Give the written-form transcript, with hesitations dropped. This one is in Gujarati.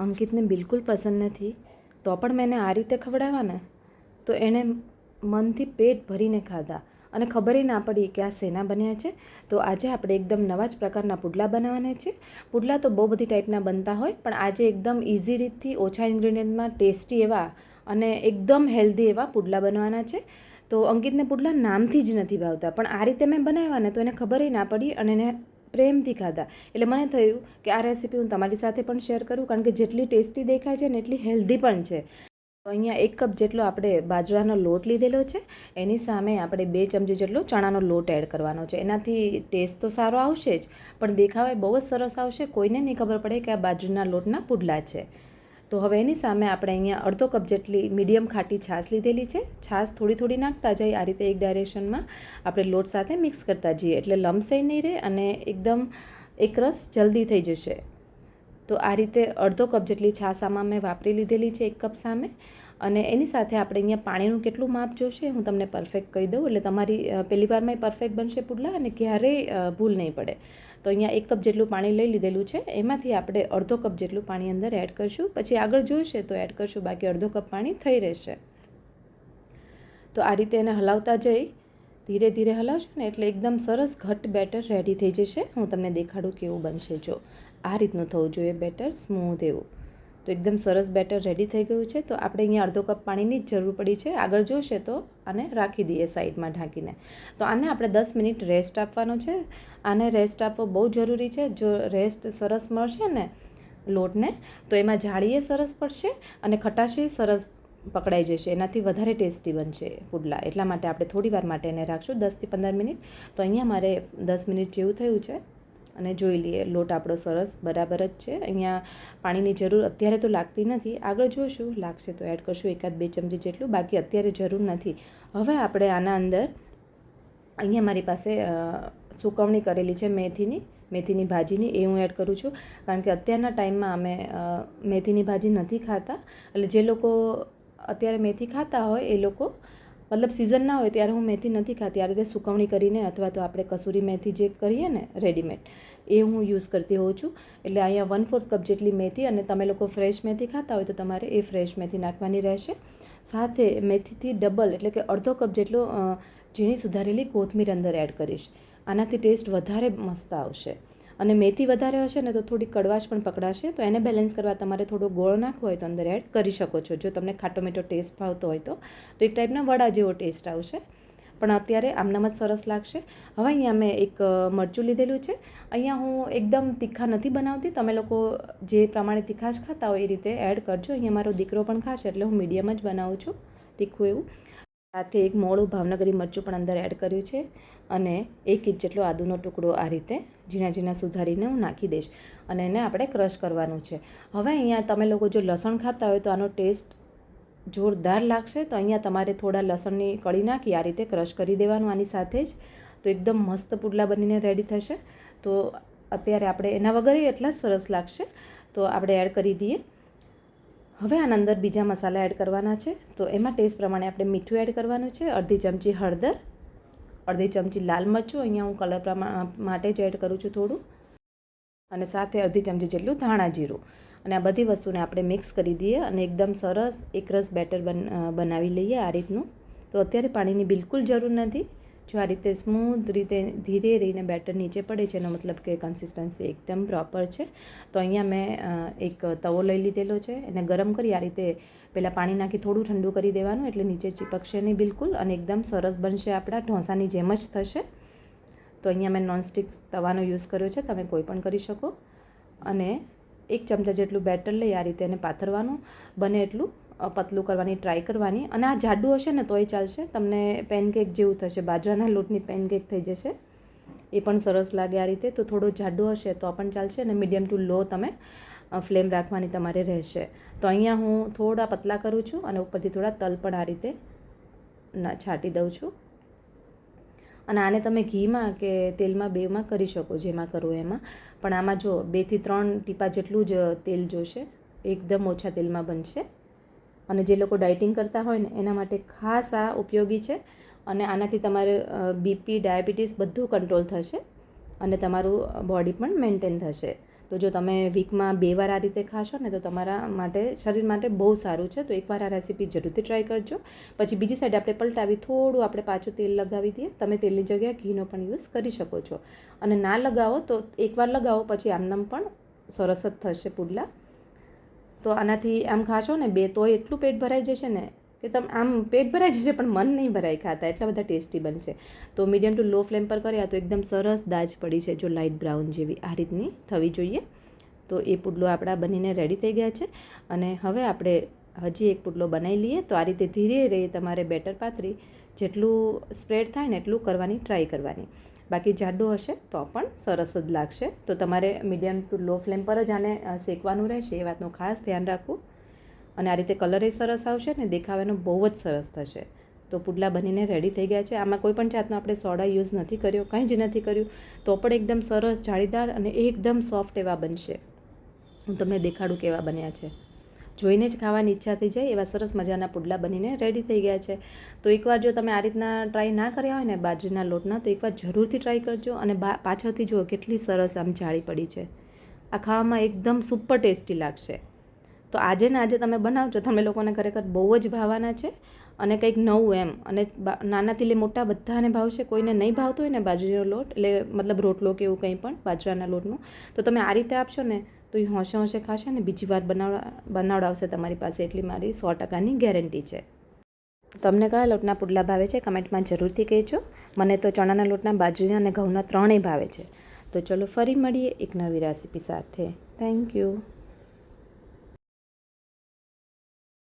અંકિતને બિલકુલ પસંદ નથી, તો પણ મેં એને આ રીતે ખવડાવ્યા ને તો એણે મનથી પેટ ભરીને ખાધા અને ખબર ના પડી કે આ શેના બન્યા છે. તો આજે આપણે એકદમ નવા જ પ્રકારના પુડલા બનાવવાના છે. પુડલા તો બહુ બધી ટાઈપના બનતા હોય, પણ આજે એકદમ ઇઝી રીતથી ઓછા ઇન્ગ્રીડિયન્ટમાં ટેસ્ટી એવા અને એકદમ હેલ્ધી એવા પુડલા બનાવવાના છે. તો અંકિતને પુડલા નામથી જ નથી ભાવતા, પણ આ રીતે મેં બનાવ્યા ને તો એને ખબર ના પડી અને એને પ્રેમથી ખાધા. એટલે મને થયું કે આ રેસીપી હું તમારી સાથે પણ શેર કરું, કારણ કે જેટલી ટેસ્ટી દેખાય છે ને એટલી હેલ્ધી પણ છે. તો અહીંયા 1 કપ જેટલો આપણે બાજરાનો લોટ લીધેલો છે, એની સામે આપણે 2 ચમચી જેટલો ચણાનો લોટ એડ કરવાનો છે. એનાથી ટેસ્ટ તો સારો આવશે જ, પણ દેખાવે બહુ જ સરસ આવશે. કોઈને નહીં ખબર પડે કે આ બાજરીના લોટના પુડલા છે. તો હવે એની સામે આપણે અહીંયા અડધો કપ જેટલી મીડિયમ ખાટી છાશ લીધેલી છે. છાશ થોડી થોડી નાખતા જઈએ, આ રીતે એક ડાયરેક્શનમાં આપણે લોટ સાથે મિક્સ કરતા જઈએ, એટલે લમ્સ નહીં રહે અને એકદમ એકરસ જલ્દી થઈ જશે. તો આ રીતે અડધો કપ જેટલી છાશ આમાં મેં વાપરી લીધેલી છે 1 કપ સામે. અને એની સાથે આપણે અહીંયા પાણીનું કેટલું માપ જોશે હું તમને પરફેક્ટ કહી દઉં, એટલે તમારી પહેલી વારમાં પરફેક્ટ બનશે પુડલા અને ક્યારેય ભૂલ નહીં પડે. તો અહીંયા 1 કપ જેટલું પાણી લઈ લીધેલું છે, એમાંથી આપણે અડધો કપ જેટલું પાણી અંદર એડ કરશું. પછી આગળ જોઈશે તો એડ કરશું, બાકી અડધો કપ પાણી થઈ રહેશે. તો આ રીતે એને હલાવતા જઈ, ધીરે ધીરે હલાવશો ને એટલે એકદમ સરસ ઘટ્ટ બેટર રેડી થઈ જશે. હું તમને દેખાડું કેવું બનશે. જો આ રીતનું થવું જોઈએ બેટર, સ્મૂથ એવું. તો એકદમ સરસ બેટર રેડી થઈ ગયું છે. તો આપણે અહીંયા અડધો કપ પાણીની જ જરૂર પડી છે. આગળ જોશે તો આને રાખી દઈએ સાઈડમાં ઢાંકીને. તો આને આપણે 10 મિનિટ રેસ્ટ આપવાનો છે. આને રેસ્ટ આપવો બહુ જરૂરી છે. જો રેસ્ટ સરસ મળશે ને લોટને, તો એમાં જાળીએ સરસ પડશે અને ખટાશે સરસ પકડાઈ જશે. એનાથી વધારે ટેસ્ટી બનશે પુડલા. એટલા માટે આપણે થોડી વાર માટે એને રાખશું, 10 થી 15 મિનિટ. તો અહીંયા મારે 10 મિનિટ જેવું થયું છે અને જોઈ લઈએ લોટ આપણો સરસ બરાબર જ છે. અહીંયા પાણીની જરૂર અત્યારે તો લાગતી નથી, આગળ જોઈશું લાગશે તો એડ કરશું 1-2 ચમચી જેટલું, બાકી અત્યારે જરૂર નથી. હવે આપણે આના અંદર અહીંયા મારી પાસે સુકવણી કરેલી છે મેથીની ભાજીની, એ હું એડ કરું છું. કારણ કે અત્યારના ટાઈમમાં અમે મેથીની ભાજી નથી ખાતા, એટલે જે લોકો અત્યારે મેથી ખાતા હોય એ લોકો, મતલબ સિઝન ના હોય ત્યારે હું મેથી નથી ખાતી. આ રીતે સુકવણી કરીને અથવા તો આપણે કસૂરી મેથી જે કરીએ ને રેડીમેડ, એ હું યુઝ કરતી હોઉં છું. એટલે અહીંયા 1/4 કપ જેટલી મેથી, અને તમે લોકો ફ્રેશ મેથી ખાતા હોય તો તમારે એ ફ્રેશ મેથી નાખવાની રહેશે. સાથે મેથીથી ડબલ એટલે કે અડધો કપ જેટલો ઝીણી સુધારેલી કોથમીર અંદર એડ કરીશ. આનાથી ટેસ્ટ વધારે મસ્ત આવશે. અને મેથી વધારે હશે ને તો થોડી કડવાશ પણ પકડાશે, તો એને બેલેન્સ કરવા તમારે થોડો ગોળ નાખવો હોય તો અંદર એડ કરી શકો છો. જો તમને ખાટો મીઠો ટેસ્ટ ભાવતો હોય તો એક ટાઈપના વડા જેવો ટેસ્ટ આવશે, પણ અત્યારે આમનામ જ સરસ લાગશે. હવે અહીંયા મેં એક મરચું લીધેલું છે. અહીંયા હું એકદમ તીખા નથી બનાવતી, તમે લોકો જે પ્રમાણે તીખાશ ખાતા હોય એ રીતે એડ કરજો. અહીંયા મારો દીકરો પણ ખાશે એટલે હું મીડિયમ જ બનાવું છું, તીખું એવું. સાથે એક મોળું ભાવનગરી મરચું પણ અંદર એડ કર્યું છે અને 1 ઇંચ જેટલો આદુનો ટુકડો આ રીતે ઝીણા ઝીણા સુધારીને હું નાખી દઈશ અને એને આપણે ક્રશ કરવાનું છે. હવે અહીંયા તમે લોકો જો લસણ ખાતા હોય તો આનો ટેસ્ટ જોરદાર લાગશે. તો અહીંયા તમારે થોડા લસણની કળી નાખી આ રીતે ક્રશ કરી દેવાનું આની સાથે જ, તો એકદમ મસ્ત પુડલા બનીને રેડી થશે. તો અત્યારે આપણે એના વગર એટલા જ સરસ લાગશે, તો આપણે એડ કરી દઈએ. હવે આના અંદર બીજા મસાલા એડ કરવાના છે. તો એમાં ટેસ્ટ પ્રમાણે આપણે મીઠું એડ કરવાનું છે, અડધી ચમચી હળદર, અડધી ચમચી લાલ મરચું, અહીંયા હું કલર માટે જ એડ કરું છું થોડું, અને સાથે અડધી ચમચી જેટલું ધાણા જીરું. અને આ બધી વસ્તુને આપણે મિક્સ કરી દઈએ અને એકદમ સરસ એકરસ બેટર બનાવી લઈએ આ રીતનું. તો અત્યારે પાણીની બિલકુલ જરૂર નથી. જો આ રીતે સ્મૂથ રીતે ધીરે રહીને બેટર નીચે પડે છે, એનો મતલબ કે કન્સિસ્ટન્સી એકદમ પ્રોપર છે. તો અહીંયા મેં એક તવો લઈ લીધેલો છે, એને ગરમ કરી આ રીતે પહેલાં પાણી નાખી થોડું ઠંડુ કરી દેવાનું, એટલે નીચે ચીપકશે નહીં બિલકુલ, અને એકદમ સરસ બનશે, આપણા ઢોસાની જેમ જ થશે. તો અહીંયા મેં નોનસ્ટિક તવાનો યુઝ કર્યો છે, તમે કોઈ પણ કરી શકો. અને 1 ચમચા જેટલું બેટર લઈ આ રીતે એને પાથરવાનું, બને એટલું પતલું કરવાની ટ્રાય કરવાની. અને આ જાડું હશે ને તોય ચાલશે, તમને પેનકેક જેવું થશે, બાજરાના લોટની પેનકેક થઈ જશે, એ પણ સરસ લાગે આ રીતે. તો થોડું જાડું હશે તો પણ ચાલશે, અને મીડિયમ ટુ લો તમે ફ્લેમ રાખવાની તમારે રહેશે. તો અહીંયા હું થોડા પતલા કરું છું અને ઉપરથી થોડા તલ પણ આ રીતે છાંટી દઉં છું. અને આને તમે ઘીમાં કે તેલમાં બેમાં કરી શકો, જેમાં કરવું એમાં. પણ આમાં જો 2 થી 3 ટીપા જેટલું જ તેલ જોશે, એકદમ ઓછા તેલમાં બનશે. અને જે લોકો ડાયટિંગ કરતા હોય ને એના માટે ખાસ આ ઉપયોગી છે. અને આનાથી તમારે બીપી, ડાયાબિટીસ બધું કંટ્રોલ થશે અને તમારું બોડી પણ મેન્ટેન થશે. તો જો તમે વીકમાં 2 વાર આ રીતે ખાશો ને તો તમારા માટે શરીર માટે બહુ સારું છે. તો એકવાર આ રેસીપી જરૂરથી ટ્રાય કરજો. પછી બીજી સાઈડ આપણે પલટાવી થોડું આપણે પાછું તેલ લગાવી દઈએ. તમે તેલની જગ્યાએ ઘીનો પણ યુઝ કરી શકો છો. અને ના લગાવો તો એકવાર લગાવો પછી આમનામ પણ સરસ જ થશે પુડલા. તો આનાથી આમ ખાશો ને 2 તોય એટલું પેટ ભરાઈ જશે ને કે તમે આમ પેટ ભરાઈ જશે પણ મન નહીં ભરાય ખાતા, એટલા બધા ટેસ્ટી બનશે. તો મીડિયમ ટુ લો ફ્લેમ પર કર્યા તો એકદમ સરસ દાજ પડી છે, જો લાઇટ બ્રાઉન જેવી આ રીતની થવી જોઈએ. તો એ પુડલો આપણા બનીને રેડી થઈ ગયા છે. અને હવે આપણે હજી એક પુડલો બનાવી લઈએ. તો આ રીતે ધીરે ધીરે તમારે બેટર પાથરી જેટલું સ્પ્રેડ થાય ને એટલું કરવાની ટ્રાય કરવાની. બાકી જાડું હશે તો પણ સરસ જ લાગશે. તો તમારે મીડિયમ ટુ લો ફ્લેમ પર જ આને શેકવાનું રહેશે, એ વાતનું ખાસ ધ્યાન રાખવું. અને આ રીતે કલર એ સરસ આવશે ને દેખાવાનો બહુ જ સરસ થશે. તો પુડલા બનીને રેડી થઈ ગયા છે. આમાં કોઈ પણ જાતનો આપણે સોડા યુઝ નથી કર્યો, કંઈ જ નથી કર્યું, તો પણ એકદમ સરસ જાળીદાર અને એકદમ સોફ્ટ એવા બનશે. હું તમને દેખાડું કેવા બન્યા છે. જોઈને જ ખાવાની ઈચ્છા થઈ જાય એવા સરસ મજાના પુડલા બનીને રેડી થઈ ગયા છે. તો એકવાર જો તમે આ રીતના ટ્રાય ના કર્યા હોય ને બાજરીના લોટના, તો એકવાર જરૂરથી ટ્રાય કરજો. અને પાછળથી જુઓ કેટલી સરસ આમ જાળી પડી છે. આ ખાવામાં એકદમ સુપર ટેસ્ટી લાગશે. તો આજે ને આજે તમે બનાવજો, તમે લોકોને ખરેખર બહુ જ ભાવવાના છે. અને કંઈક નવું એમ. અને નાનાથી લે મોટા બધાને ભાવશે. કોઈને નહીં ભાવતો હોય ને બાજરીનો લોટ, એટલે મતલબ રોટલો કે એવું કંઈ પણ બાજરાના લોટનું, તો તમે આ રીતે આપશો ને તો એ હોંશે હોંશે ખાશે ને બીજી વાર બનાવડાવશે તમારી પાસે, એટલી મારી 100%ની ગેરંટી છે. તમને કયા લોટના પુડલા ભાવે છે કમેન્ટમાં જરૂરથી કહેજો. મને તો ચણાના લોટના, બાજરીના અને ઘઉંના ત્રણેય ભાવે છે. તો ચલો ફરી મળીએ એક નવી રેસીપી સાથે. Thank you.